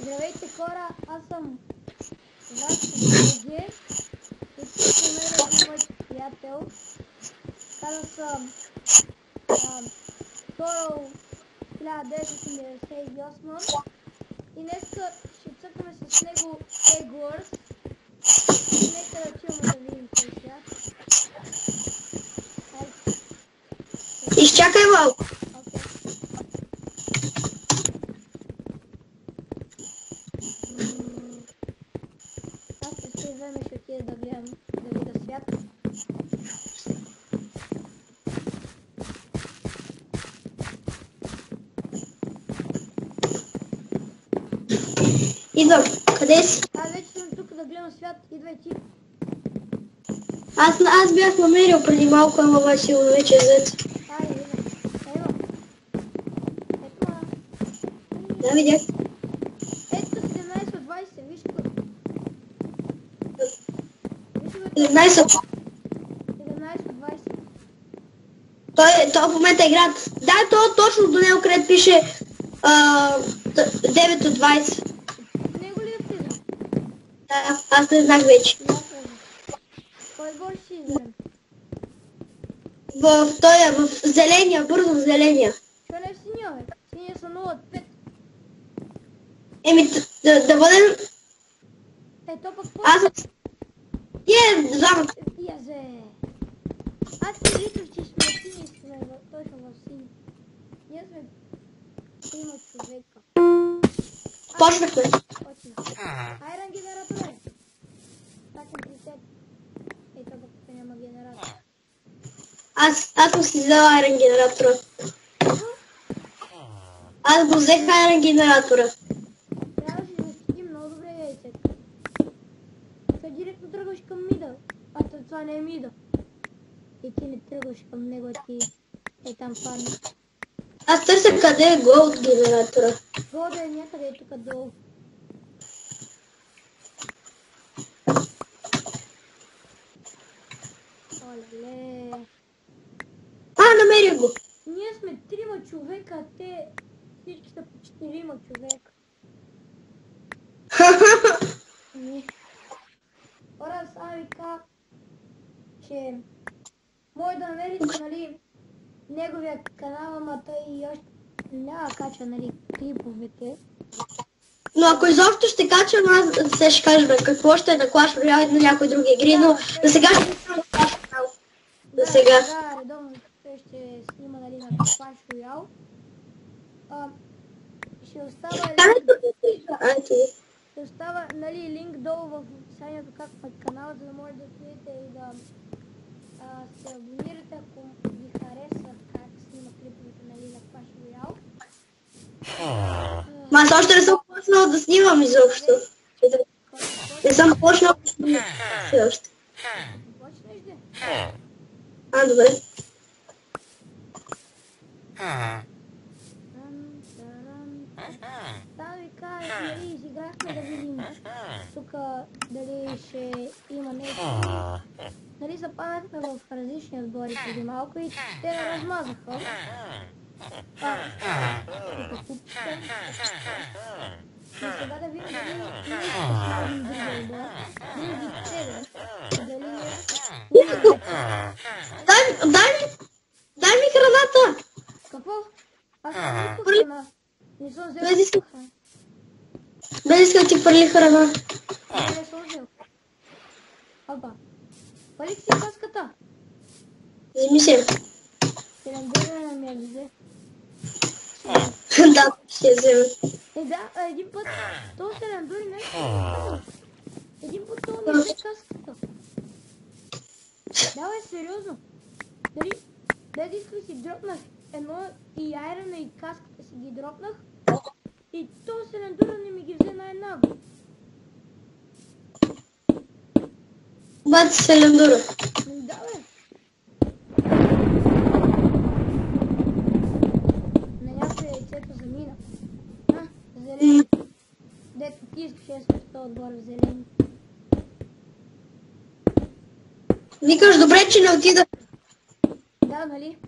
Здравейте хора, аз съм вашето ГГ и тук до мен е един мой приятел. Казва съм Торал 1998 и днеска ще цъкаме с него Egg Wars. Нека да чуваме да видим кой сега. Изчакай малко. Аз през тези време ще отида да гледам, да видя свят. Идвам. Къде си? Аз вече съм тук да гледам свят, идвай ти. Аз бях намерил преди малко, ама вече вече е взет. Айде, идвам. Ева. Ето ма. Да, видях. Ето 17 от 20, виж какво. Виж го 17. 17 от 20. Той в момента е град. Да, то точно до него, където пише 9 от 20. В него ли да влизам? Да, аз не знах вече. И аз влизам. Кой отбор ще си изберем? В зеления, бързо в зеления. Що не в синия, бе? Синия са 0 от 5. Еми, да бъдем... Ето пък по... Аз... Двамата. Язе. Аз си мислях, че сме сини, сме точно в сини. Ние сме 3 човека. Почнахме. Почна. Айран генератор е. Чакам при теб. Ето пък тук няма генератор. Аз му си взел айрен генератора. Аз го взех айрен генератора. Трябва да си защитим много добре яйцето. Сега директно тръгваш към мида. А това не е мида. И ти не тръгваш към него, ти е там фарми. Аз търся къде е голд генератора. Вода е някъде тук долу. Оле. Намерих го. Ние сме 3 човека, а те всички са по 4 човека. Хора, сега ви кажа, че може да намерите, нали, неговия канал, ама той още няма кача, нали, клиповете. Но ако изобщо ще качвам, аз се ще кажа на какво ще е на Clash Royale и на някои други игри, но за сега ще е на Clash Royale. За сега. Да, редовно той ще снима, нали, на Clash Royale. Ще остава, нали, линк долу в описанието как на канала, за да може да отидете и да се абонирате, ако ви хареса как снима клиповете, нали, на Clash Royale. Аз още не съм почнал да снимам изобщо. Не съм почнал да снимам още. Почнеш ли? Добре. Там ви кажа, нали, изиграхме да видим тук дали ще има нещо. Нали, западнахме в различни отбори преди малко и те не размазаха. И сега да видим дали ние ще сме други отбор. Други 7. Дали ние... Дай ми храната! Какво? Аз съм никаква храна. Не съм взел храна. Без иска да ти хвърли храна. Не съм взел. Опа. Палих си каската. Вземи се. Селендърна ми я взе. Да, ще вземе. Да, един път то селендър нещо. Един път то ми взе каската. Да, бе, сериозно. Дали, дали исках си дропнах едно и айрана и каската си ги дропнах. И то селендъра не ми ги взе най-наго. Бат селендъра. Да, бе. На някоя яйцето замина. Зелени. Дето ти искаш, аз съм в този отбор в зелени. Викаш, добре, че не отида. Да, нали?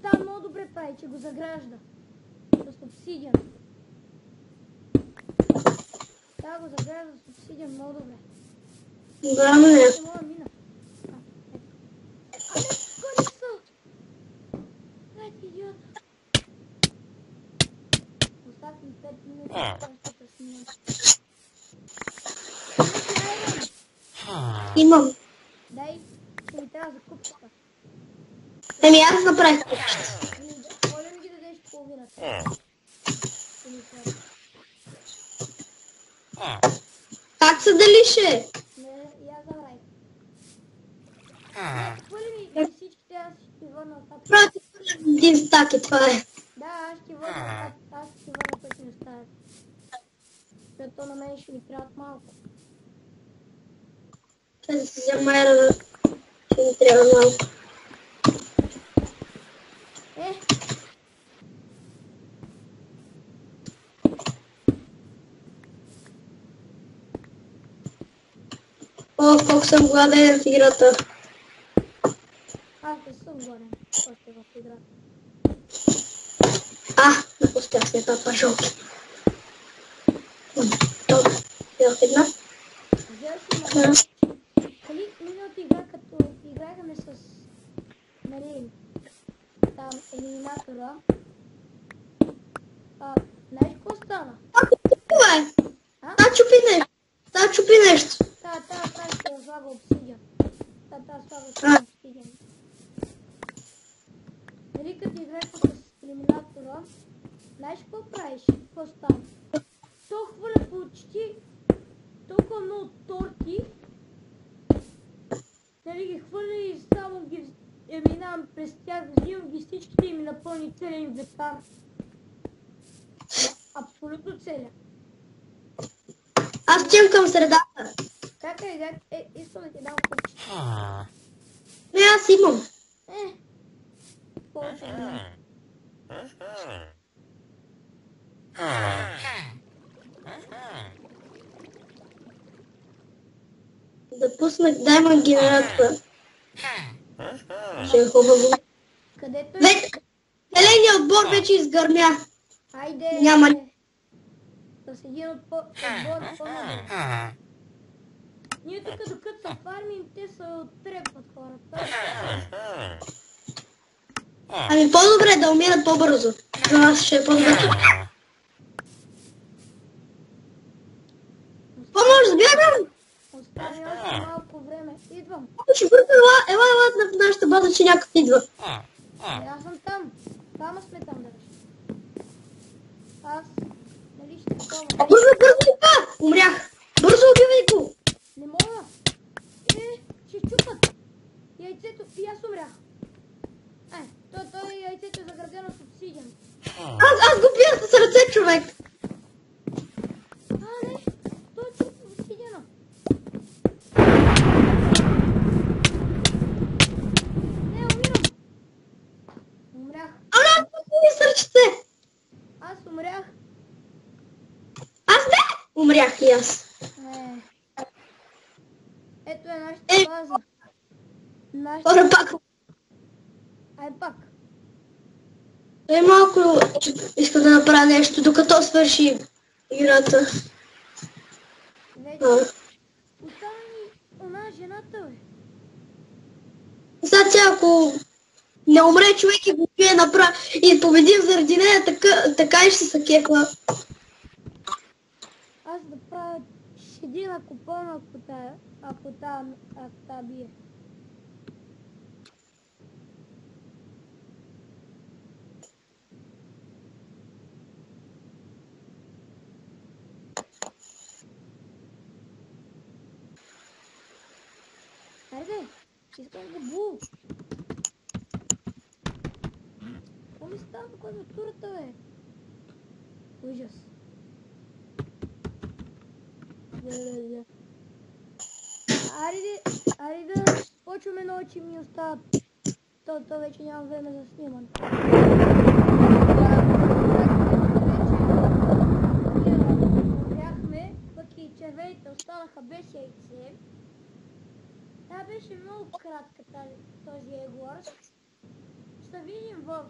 Да, много добре прави, че го загражда. С обсидиан. Трябва да го загледа за субсидия много добре. Да, не. Не мога да мина. А не, гони са! Дай ти идиота. Остави ми 5 минути, да снимам. Имаш ли айрон? Имам. Дай, ще ми трябва за купчета. Еми аз направих. Моля ми ги дадеш половината. Или това. Как се делише? Не, я забравих. Не, хвърли ми всичките, аз ще ти върна остатък. Прати един стак и това е. Да, аз ще ти върна остатък, аз ще ти върна пъти не ставят. Защото на мен ще ми трябват малко. Ще да си замайра, ще ми трябва малко. О, колко съм гладен в играта. Аз не съм гладен, още в играта. Не успях след това пажолки. Добре, взех една. Взел си на дали миналата игра, като играхме с нали, там елиминатора, знаеш какво стана? Това е. Та чупи нещо. Та ще слага обсидиан. Та слага обсидиан. Нали като играхме с елиминатора, знаеш какво правиш? Какво става? То хвърля почти толкова много торти, нали ги хвърля и само ги минавам през тях, взимам ги всичките и ми напълни целия инвентар. Абсолютно целия. Аз чемкам средата. Как искам да ти дам купчета. Не, аз имам. Повече от мен. Да пуснах даймонд генератора. Ще е хубаво. Където е? Зеленият отбор вече изгърмя. Хайде! Няма. С един отбор по-надолу. Ние тук докато са фармим, те са оттрепват хората. Ами по-добре да умират по-бързо. За нас ще е по-добре. Какво може да бягам? Остане още малко време. Идвам. Ще бързо, ела в нашата база, че някакъв идва. Аз съм там. Двама сме там, даже. Аз, нали ще такова. Бързо, умрях. Бързо убивай го. Не мога. Ще чупат. Яйцето, и аз умрях. Той яйцето е заградено с обсидиан. Аз го бия с ръце, човек. Не, той чупа обсидиана. Не, умирам. Умрях. Аз не сърчете. Аз умрях. Аз не. Умрях и аз. Ето е нашата база. Хора пак. Пак. Малко искам да направя нещо, докато свърши играта. Вече. Остана ни она жената, бе. Сега ако не умре човек и го пие и победим заради нея, така и ще се кефа. Аз да правя шедина купона, ако та бие. Хайде, искам да бул. Какво ми става по клавиатурата, бе? Ужас. Айде да почваме нови, че ми остават. То вече няма време за снимане. Умряхме, пък и червените останаха без яйце. Тя беше много кратка този Егорс. Ще видим в